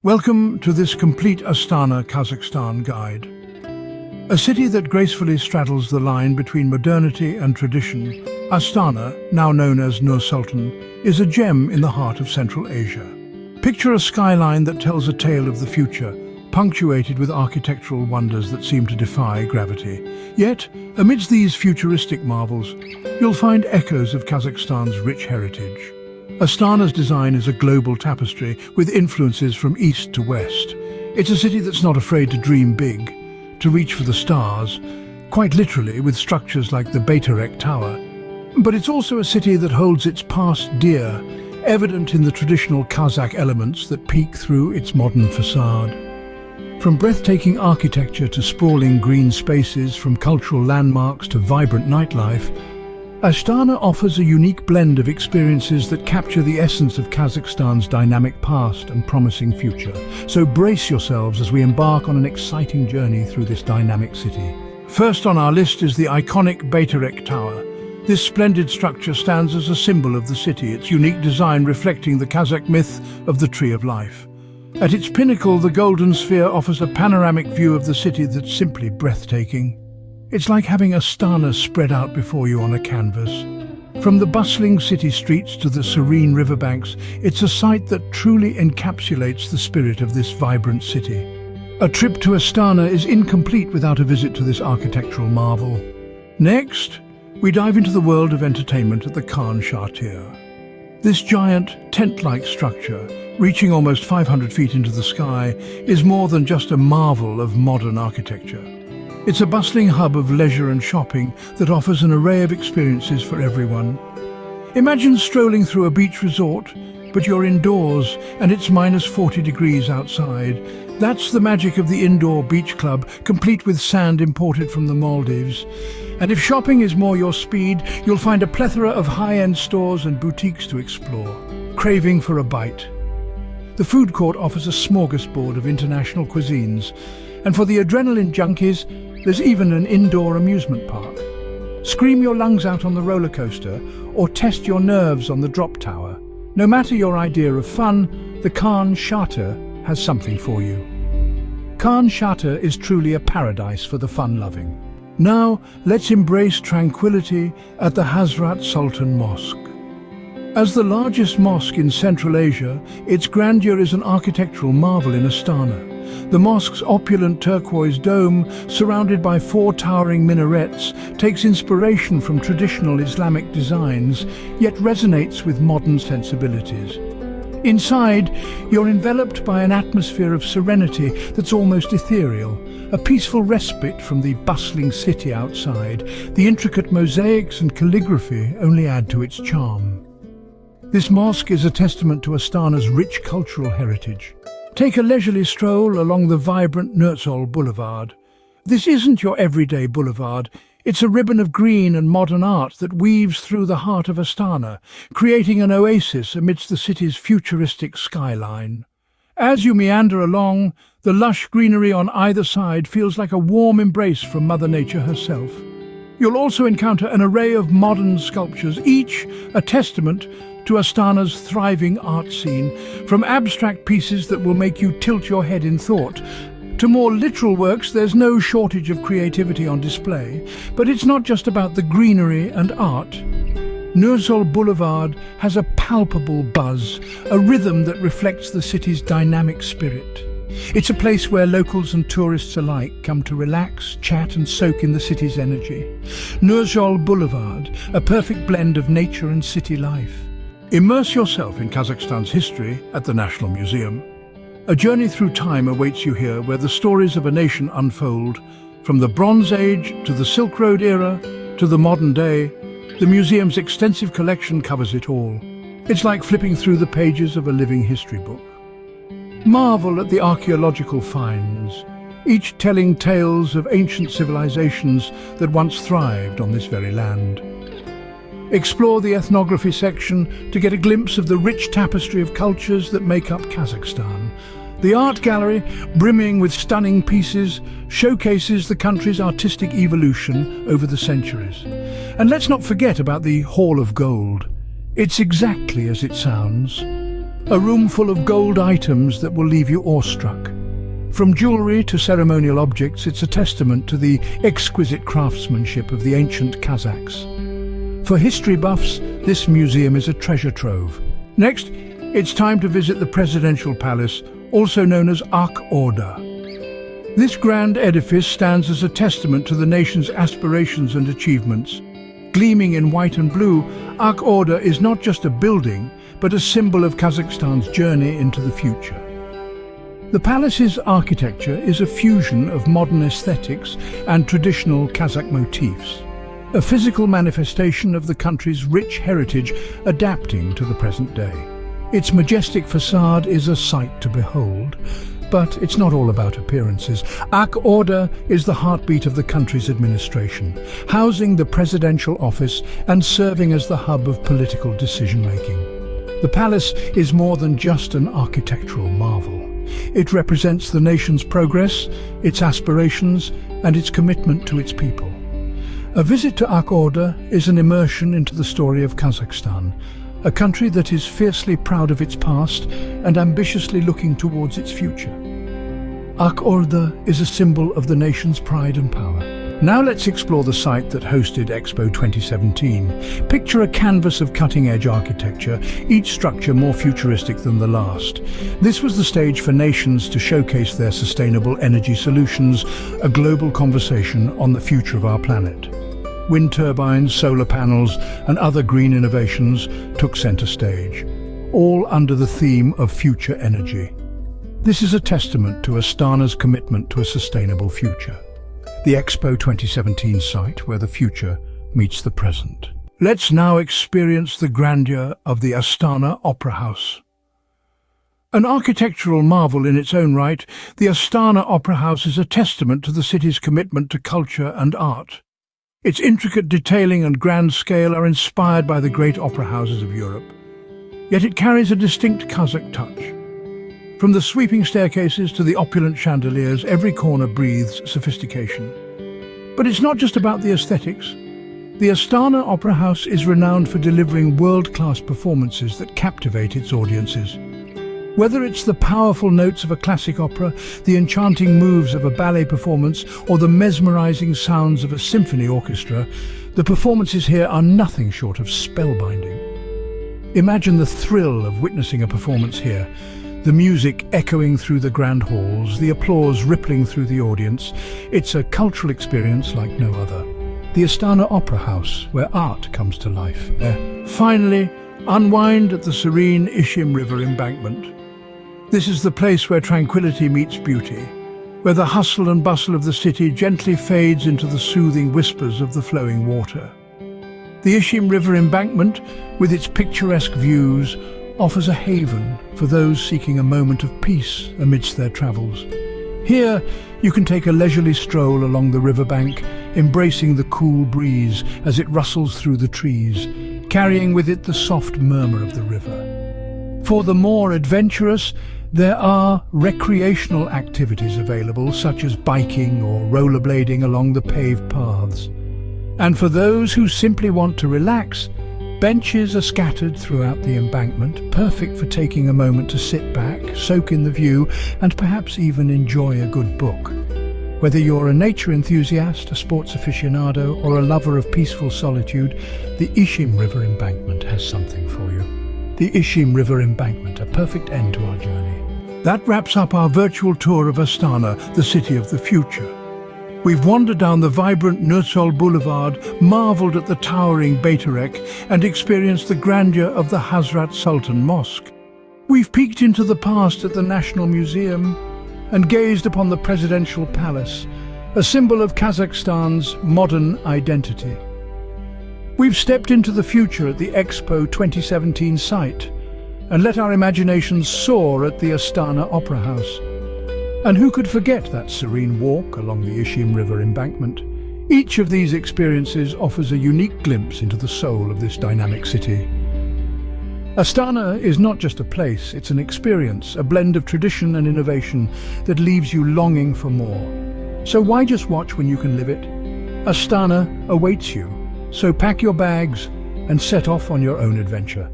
Welcome to this complete Astana Kazakhstan guide. A city that gracefully straddles the line between modernity and tradition, Astana, now known as Nur-Sultan, is a gem in the heart of Central Asia. Picture a skyline that tells a tale of the future, punctuated with architectural wonders that seem to defy gravity. Yet, amidst these futuristic marvels, you'll find echoes of Kazakhstan's rich heritage. Astana's design is a global tapestry with influences from east to west. It's a city that's not afraid to dream big, to reach for the stars, quite literally with structures like the Bayterek Tower. But it's also a city that holds its past dear, evident in the traditional Kazakh elements that peek through its modern facade. From breathtaking architecture to sprawling green spaces, from cultural landmarks to vibrant nightlife, Astana offers a unique blend of experiences that capture the essence of Kazakhstan's dynamic past and promising future. So brace yourselves as we embark on an exciting journey through this dynamic city. First on our list is the iconic Bayterek Tower. This splendid structure stands as a symbol of the city, its unique design reflecting the Kazakh myth of the Tree of Life. At its pinnacle, the Golden Sphere offers a panoramic view of the city that's simply breathtaking. It's like having Astana spread out before you on a canvas. From the bustling city streets to the serene riverbanks, it's a sight that truly encapsulates the spirit of this vibrant city. A trip to Astana is incomplete without a visit to this architectural marvel. Next, we dive into the world of entertainment at the Khan Shatyr. This giant, tent-like structure, reaching almost 500 feet into the sky, is more than just a marvel of modern architecture. It's a bustling hub of leisure and shopping that offers an array of experiences for everyone. Imagine strolling through a beach resort, but you're indoors and it's minus 40 degrees outside. That's the magic of the indoor beach club, complete with sand imported from the Maldives. And if shopping is more your speed, you'll find a plethora of high-end stores and boutiques to explore. Craving for a bite? The food court offers a smorgasbord of international cuisines. And for the adrenaline junkies, there's even an indoor amusement park. Scream your lungs out on the roller coaster or test your nerves on the drop tower. No matter your idea of fun, the Khan Shatyr has something for you. Khan Shatyr is truly a paradise for the fun-loving. Now, let's embrace tranquility at the Hazrat Sultan Mosque. As the largest mosque in Central Asia, its grandeur is an architectural marvel in Astana. The mosque's opulent turquoise dome, surrounded by 4 towering minarets, takes inspiration from traditional Islamic designs, yet resonates with modern sensibilities. Inside, you're enveloped by an atmosphere of serenity that's almost ethereal, a peaceful respite from the bustling city outside. The intricate mosaics and calligraphy only add to its charm. This mosque is a testament to Astana's rich cultural heritage. Take a leisurely stroll along the vibrant Nurzhol Boulevard. This isn't your everyday boulevard. It's a ribbon of green and modern art that weaves through the heart of Astana, creating an oasis amidst the city's futuristic skyline. As you meander along, the lush greenery on either side feels like a warm embrace from Mother Nature herself. You'll also encounter an array of modern sculptures, each a testament to Astana's thriving art scene, from abstract pieces that will make you tilt your head in thought to more literal works. There's no shortage of creativity on display, but it's not just about the greenery and art. Nurzhol Boulevard has a palpable buzz, a rhythm that reflects the city's dynamic spirit. It's a place where locals and tourists alike come to relax, chat and soak in the city's energy. Nurzhol Boulevard, a perfect blend of nature and city life. Immerse yourself in Kazakhstan's history at the National Museum. A journey through time awaits you here, where the stories of a nation unfold. From the Bronze Age to the Silk Road era to the modern day, the museum's extensive collection covers it all. It's like flipping through the pages of a living history book. Marvel at the archaeological finds, each telling tales of ancient civilizations that once thrived on this very land. Explore the ethnography section to get a glimpse of the rich tapestry of cultures that make up Kazakhstan. The art gallery, brimming with stunning pieces, showcases the country's artistic evolution over the centuries. And let's not forget about the Hall of Gold. It's exactly as it sounds. a room full of gold items that will leave you awestruck. From jewelry to ceremonial objects, it's a testament to the exquisite craftsmanship of the ancient Kazakhs. For history buffs, this museum is a treasure trove. Next, it's time to visit the Presidential Palace, also known as Ark Order. This grand edifice stands as a testament to the nation's aspirations and achievements. Gleaming in white and blue, Ark Order is not just a building, but a symbol of Kazakhstan's journey into the future. The palace's architecture is a fusion of modern aesthetics and traditional Kazakh motifs, a physical manifestation of the country's rich heritage adapting to the present day. Its majestic facade is a sight to behold, but it's not all about appearances. Ark Order is the heartbeat of the country's administration, housing the presidential office and serving as the hub of political decision-making. The palace is more than just an architectural marvel. It represents the nation's progress, its aspirations, and its commitment to its people. A visit to Ark Order is an immersion into the story of Kazakhstan, a country that is fiercely proud of its past and ambitiously looking towards its future. Ark Order is a symbol of the nation's pride and power. Now let's explore the site that hosted Expo 2017. Picture a canvas of cutting-edge architecture, each structure more futuristic than the last. This was the stage for nations to showcase their sustainable energy solutions, a global conversation on the future of our planet. Wind turbines, solar panels, and other green innovations took center stage, all under the theme of future energy. This is a testament to Astana's commitment to a sustainable future. The Expo 2017 site where the future meets the present. Let's now experience the grandeur of the Astana Opera House. An architectural marvel in its own right, the Astana Opera House is a testament to the city's commitment to culture and art. Its intricate detailing and grand scale are inspired by the great opera houses of Europe. Yet it carries a distinct Kazakh touch. From the sweeping staircases to the opulent chandeliers, every corner breathes sophistication. But it's not just about the aesthetics. The Astana Opera House is renowned for delivering world-class performances that captivate its audiences. Whether it's the powerful notes of a classic opera, the enchanting moves of a ballet performance, or the mesmerizing sounds of a symphony orchestra, the performances here are nothing short of spellbinding. Imagine the thrill of witnessing a performance here. The music echoing through the grand halls, the applause rippling through the audience. It's a cultural experience like no other. The Astana Opera House, where art comes to life. Finally, unwind at the serene Ishim River Embankment. This is the place where tranquility meets beauty, where the hustle and bustle of the city gently fades into the soothing whispers of the flowing water. The Ishim River Embankment, with its picturesque views, offers a haven for those seeking a moment of peace amidst their travels. Here, you can take a leisurely stroll along the riverbank, embracing the cool breeze as it rustles through the trees, carrying with it the soft murmur of the river. For the more adventurous, there are recreational activities available, such as biking or rollerblading along the paved paths. And for those who simply want to relax, benches are scattered throughout the embankment, perfect for taking a moment to sit back, soak in the view, and perhaps even enjoy a good book. Whether you're a nature enthusiast, a sports aficionado, or a lover of peaceful solitude, the Ishim River Embankment has something for you. The Ishim River Embankment, a perfect end to our journey. That wraps up our virtual tour of Astana, the city of the future. We've wandered down the vibrant Nurzhol Boulevard, marveled at the towering Bayterek, and experienced the grandeur of the Hazrat Sultan Mosque. We've peeked into the past at the National Museum and gazed upon the Presidential Palace, a symbol of Kazakhstan's modern identity. We've stepped into the future at the Expo 2017 site and let our imaginations soar at the Astana Opera House. And who could forget that serene walk along the Ishim River Embankment? Each of these experiences offers a unique glimpse into the soul of this dynamic city. Astana is not just a place, it's an experience, a blend of tradition and innovation that leaves you longing for more. So why just watch when you can live it? Astana awaits you, so pack your bags and set off on your own adventure.